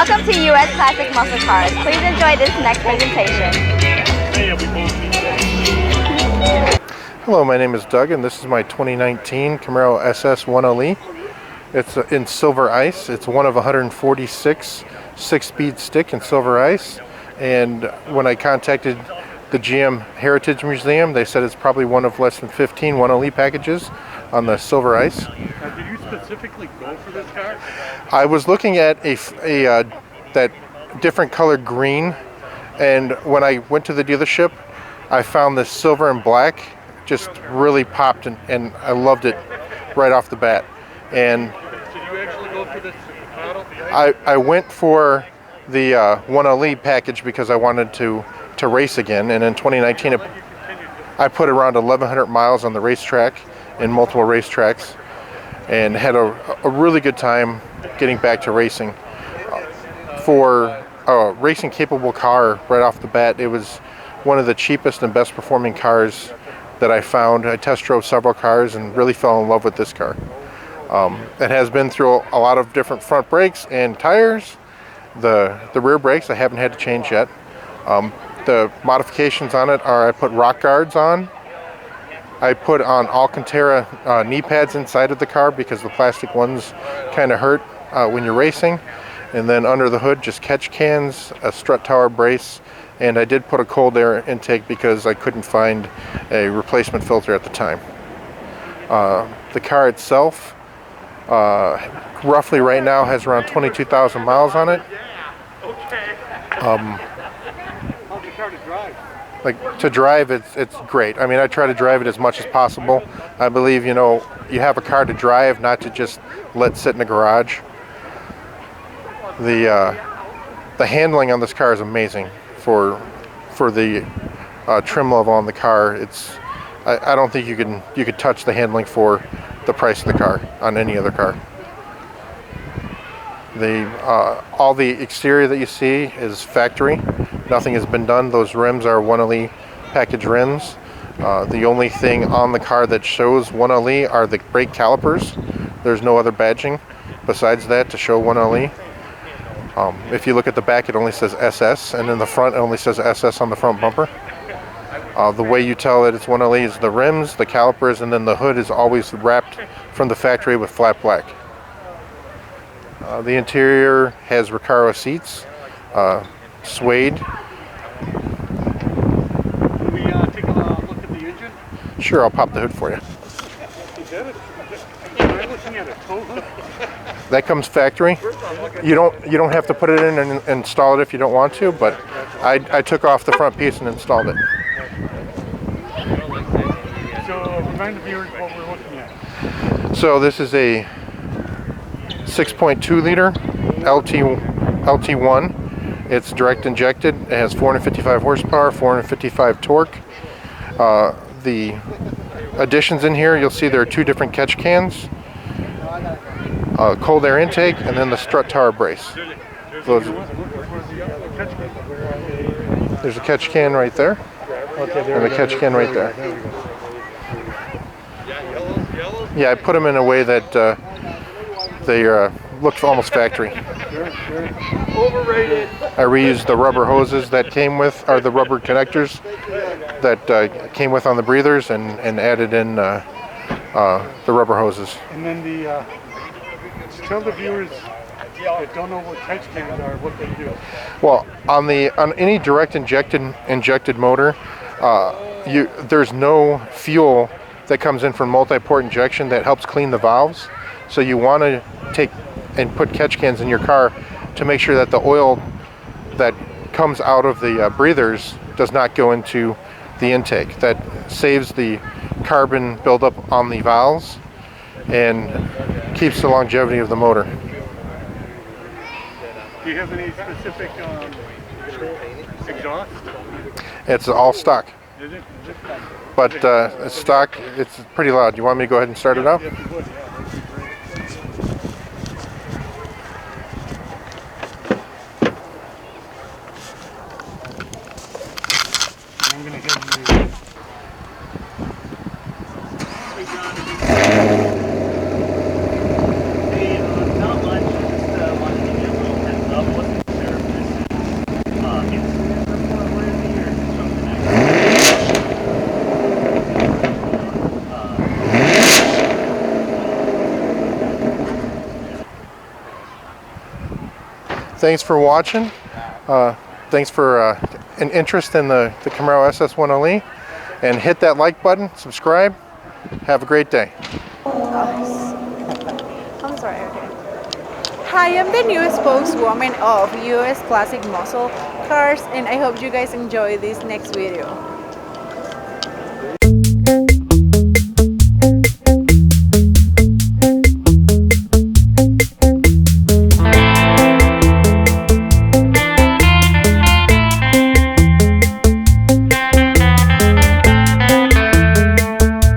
Welcome to US Classic Muscle Cars. Please enjoy this next presentation. Hello, my name is Doug and this is my 2019 Camaro SS 1LE. It's in silver ice. It's one of 146 six-speed stick in silver ice. And when I contacted the GM Heritage Museum, they said it's probably one of less than 15 1LE packages on the silver ice. Did you specifically go for this car? I was looking at that different colored green, and when I went to the dealership, I found this silver and black just really popped, and I loved it right off the bat. And Did you actually go for this model? I went for the 1LE package because I wanted to race again, and in 2019 I put around 1,100 miles on the racetrack in multiple racetracks and had a really good time getting back to racing. For a racing capable car right off the bat, it was one of the cheapest and best performing cars that I found. I test drove several cars and really fell in love with this car. It has been through a lot of different front brakes and tires. The rear brakes I haven't had to change yet. The modifications on it are I put rock guards on. I put on Alcantara knee pads inside of the car because the plastic ones kind of hurt when you're racing. And then under the hood, just catch cans, a strut tower brace, and I did put a cold air intake because I couldn't find a replacement filter at the time. The car itself, roughly right now, has around 22,000 miles on it. How's the car to drive? Like, to drive, it's great. I mean, I try to drive it as much as possible. I believe, you have a car to drive, not to just let sit in the garage. The handling on this car is amazing for the trim level on the car. I don't think you could touch the handling for the price of the car on any other car. All the exterior that you see is factory. Nothing has been done. Those rims are 1LE package rims. The only thing on the car that shows 1LE are the brake calipers. There's no other badging besides that to show 1LE. If you look at the back, it only says SS, and in the front, it only says SS on the front bumper. The way you tell that it's 1LE is the rims, the calipers, and then the hood is always wrapped from the factory with flat black. The interior has Recaro seats, suede. Can we take a look at the engine? Sure, I'll pop the hood for you. Is that it? Am I looking at a tow hook? That comes factory. You don't have to put it in and install it if you don't want to, but I took off the front piece and installed it. So remind the viewers what we're looking at. So this is a 6.2 liter LT1. It's direct injected. It has 455 horsepower, 455 torque. The additions in here, you'll see there are two different catch cans, cold air intake, and then the strut tower brace. There's a catch can right there, and a catch can right there. Yeah, I put them in a way that they look almost factory. Overrated. I reused the rubber hoses that came with, or the rubber connectors that came with on the breathers, and added in the rubber hoses. And then tell the viewers that don't know what catch cans are, what they do. Well, on any direct injected motor, there's no fuel that comes in from multi-port injection that helps clean the valves. So you want to take and put catch cans in your car to make sure that the oil that comes out of the breathers does not go into the intake. That saves the carbon buildup on the valves and keeps the longevity of the motor. Do you have any specific exhaust? It's all stock, Is it? but it's stock. It's pretty loud. You want me to go ahead and start it up? Yes, you would, yeah. I'm going to give you... Hey, not much. Just wanted to give you a little heads up. Wasn't thanks for watching. Thanks for an interest in the Camaro SS 1LE. And hit that like button, subscribe. Have a great day. I'm sorry, okay. Hi, I'm the new spokeswoman of US Classic Muscle Cars, and I hope you guys enjoy this next video.